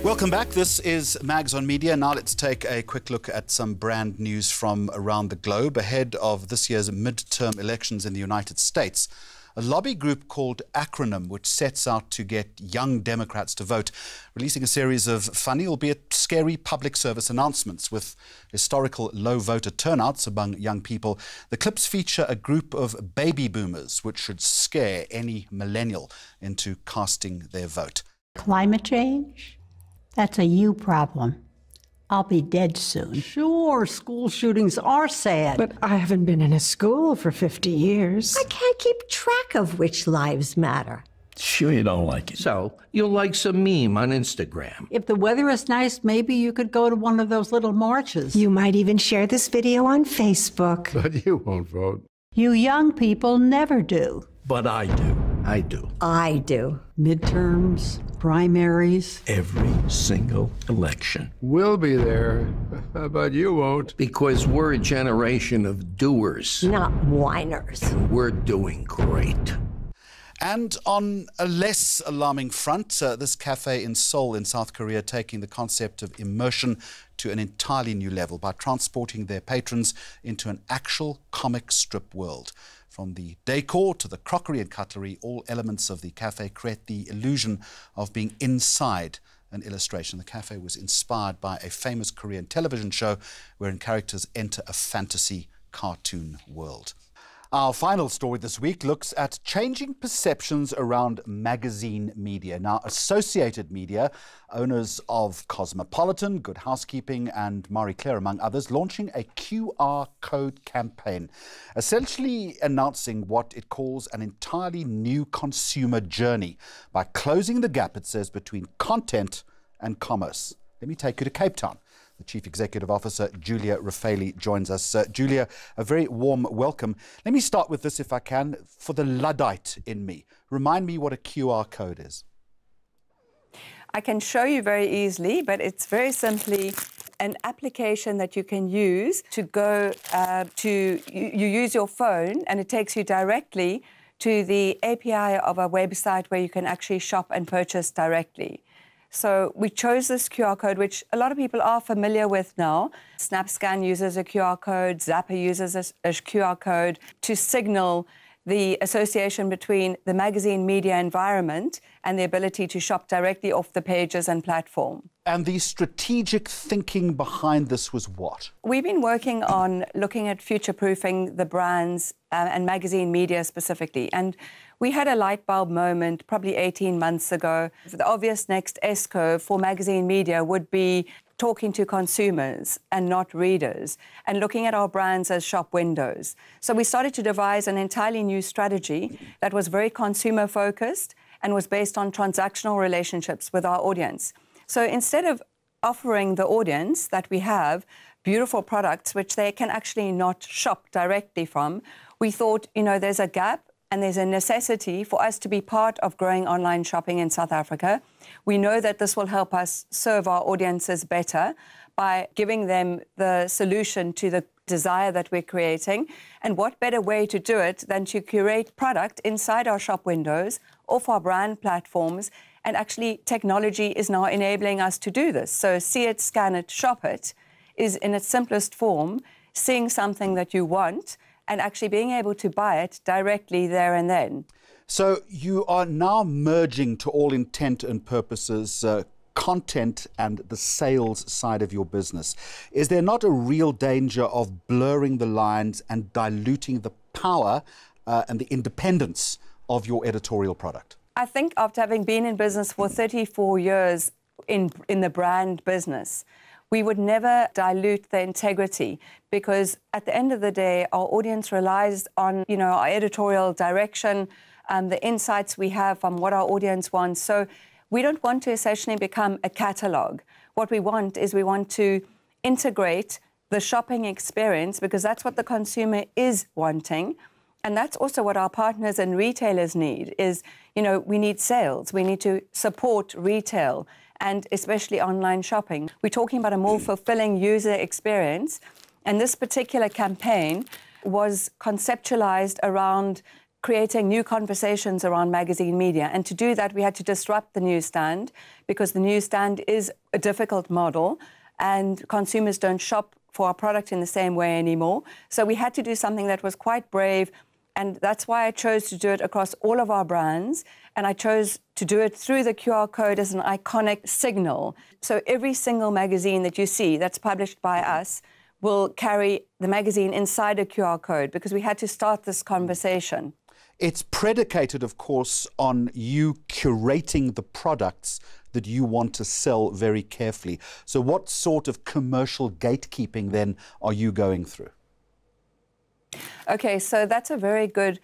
Welcome back. This is Mags on Media. Now let's take a quick look at some brand news from around the globe. Ahead of this year's midterm elections in the United States, a lobby group called Acronym, which sets out to get young Democrats to vote, releasing a series of funny, albeit scary, public service announcements with historical low voter turnouts among young people. The clips feature a group of baby boomers, which should scare any millennial into casting their vote. Climate change? That's a you problem. I'll be dead soon. Sure, school shootings are sad. But I haven't been in a school for 50 years. I can't keep track of which lives matter. Sure you don't like it. So, you'll like some meme on Instagram. If the weather is nice, maybe you could go to one of those little marches. You might even share this video on Facebook. But you won't vote. You young people never do. But I do. I do. I do. Midterms, primaries. Every single election. We'll be there, but you won't. Because we're a generation of doers. Not whiners. We're doing great. And on a less alarming front, this cafe in Seoul in South Korea taking the concept of immersion to an entirely new level by transporting their patrons into an actual comic strip world. From the decor to the crockery and cutlery, all elements of the cafe create the illusion of being inside an illustration. The cafe was inspired by a famous Korean television show wherein characters enter a fantasy cartoon world. Our final story this week looks at changing perceptions around magazine media. Now, Associated Media, owners of Cosmopolitan, Good Housekeeping and Marie Claire, among others, launching a QR code campaign, essentially announcing what it calls an entirely new consumer journey by closing the gap, it says, between content and commerce. Let me take you to Cape Town. The Chief Executive Officer, Julia Raffaeli, joins us. Julia, a very warm welcome. Let me start with this, if I can, for the Luddite in me. Remind me what a QR code is. I can show you very easily, but it's very simply an application that you can use to go you use your phone and it takes you directly to the API of a website where you can actually shop and purchase directly. So we chose this QR code, which a lot of people are familiar with now. SnapScan uses a QR code, Zappa uses a QR code to signal the association between the magazine media environment and the ability to shop directly off the pages and platform. And the strategic thinking behind this was what? We've been working on looking at future-proofing the brands and magazine media specifically. And we had a light bulb moment probably 18 months ago. The obvious next ESCO for magazine media would be talking to consumers and not readers, and looking at our brands as shop windows. So we started to devise an entirely new strategy that was very consumer-focused and was based on transactional relationships with our audience. So instead of offering the audience that we have beautiful products which they can actually not shop directly from, we thought, you know, there's a gap and there's a necessity for us to be part of growing online shopping in South Africa. We know that this will help us serve our audiences better by giving them the solution to the desire that we're creating. And what better way to do it than to curate product inside our shop windows, off our brand platforms, and actually technology is now enabling us to do this. So see it, scan it, shop it is in its simplest form, seeing something that you want and actually being able to buy it directly there and then. So you are now merging, to all intent and purposes, content and the sales side of your business. Is there not a real danger of blurring the lines and diluting the power and the independence of your editorial product? I think after having been in business for 34 years in the brand business, we would never dilute the integrity, because at the end of the day, our audience relies on, you know, our editorial direction, the insights we have from what our audience wants. So we don't want to essentially become a catalogue. What we want is we want to integrate the shopping experience, because that's what the consumer is wanting. And that's also what our partners and retailers need is, you know, we need sales. We need to support retail and especially online shopping. We're talking about a more fulfilling user experience. And this particular campaign was conceptualized around creating new conversations around magazine media. And to do that, we had to disrupt the newsstand, because the newsstand is a difficult model and consumers don't shop for our product in the same way anymore. So we had to do something that was quite brave, and that's why I chose to do it across all of our brands, and I chose to do it through the QR code as an iconic signal. So every single magazine that you see that's published by us will carry the magazine inside a QR code, because we had to start this conversation. It's predicated, of course, on you curating the products that you want to sell very carefully. So what sort of commercial gatekeeping then are you going through? Okay, so that's a very good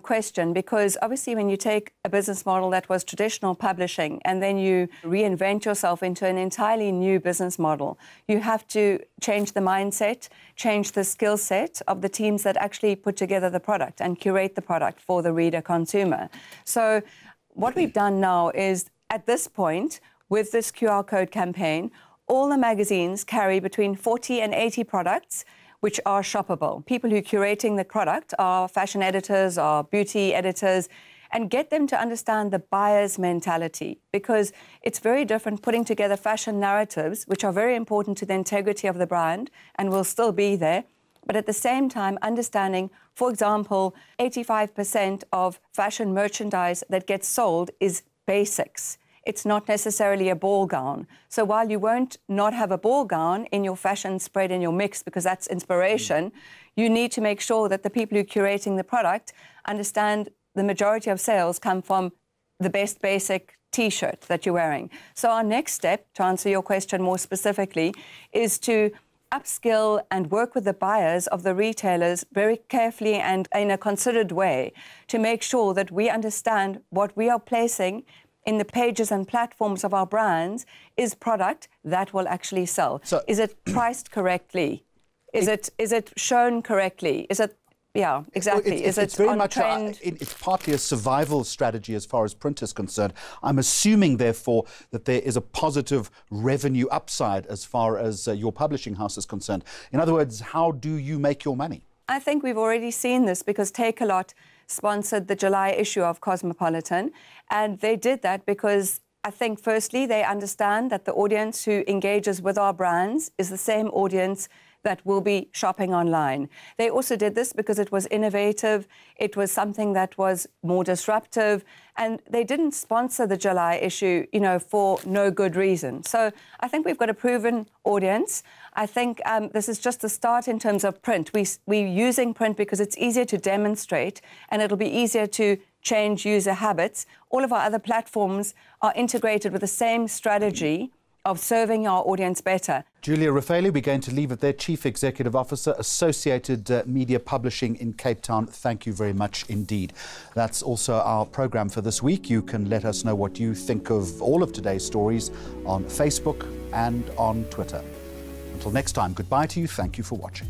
question, because obviously when you take a business model that was traditional publishing and then you reinvent yourself into an entirely new business model, you have to change the mindset, change the skill set of the teams that actually put together the product and curate the product for the reader consumer. So what we've done now is, at this point, with this QR code campaign, all the magazines carry between 40 and 80 products which are shoppable. People who are curating the product are fashion editors, are beauty editors, and get them to understand the buyer's mentality, because it's very different putting together fashion narratives, which are very important to the integrity of the brand and will still be there, but at the same time understanding, for example, 85% of fashion merchandise that gets sold is basics. It's not necessarily a ball gown. So while you won't not have a ball gown in your fashion spread, in your mix, because that's inspiration, you need to make sure that the people who are curating the product understand the majority of sales come from the best basic T-shirt that you're wearing. So our next step, to answer your question more specifically, is to upskill and work with the buyers of the retailers very carefully and in a considered way to make sure that we understand what we are placing in the pages and platforms of our brands is product that will actually sell. So, is it priced correctly? Is it shown correctly? Is it, yeah, exactly. It's very much trend? It's partly a survival strategy as far as print is concerned. I'm assuming, therefore, that there is a positive revenue upside as far as your publishing house is concerned. In other words, how do you make your money? I think we've already seen this, because Take-A-Lot sponsored the July issue of Cosmopolitan, and they did that because I think, firstly, they understand that the audience who engages with our brands is the same audience that will be shopping online. They also did this because it was innovative, it was something that was more disruptive, and they didn't sponsor the July issue, you know, for no good reason. So I think we've got a proven audience. I think this is just the start in terms of print. We're using print because it's easier to demonstrate, and it'll be easier to change user habits. All of our other platforms are integrated with the same strategy of serving our audience better. Julia Raffaele, we're going to leave it there, Chief Executive Officer, Associated Media Publishing in Cape Town. Thank you very much indeed. That's also our programme for this week. You can let us know what you think of all of today's stories on Facebook and on Twitter. Until next time, goodbye to you. Thank you for watching.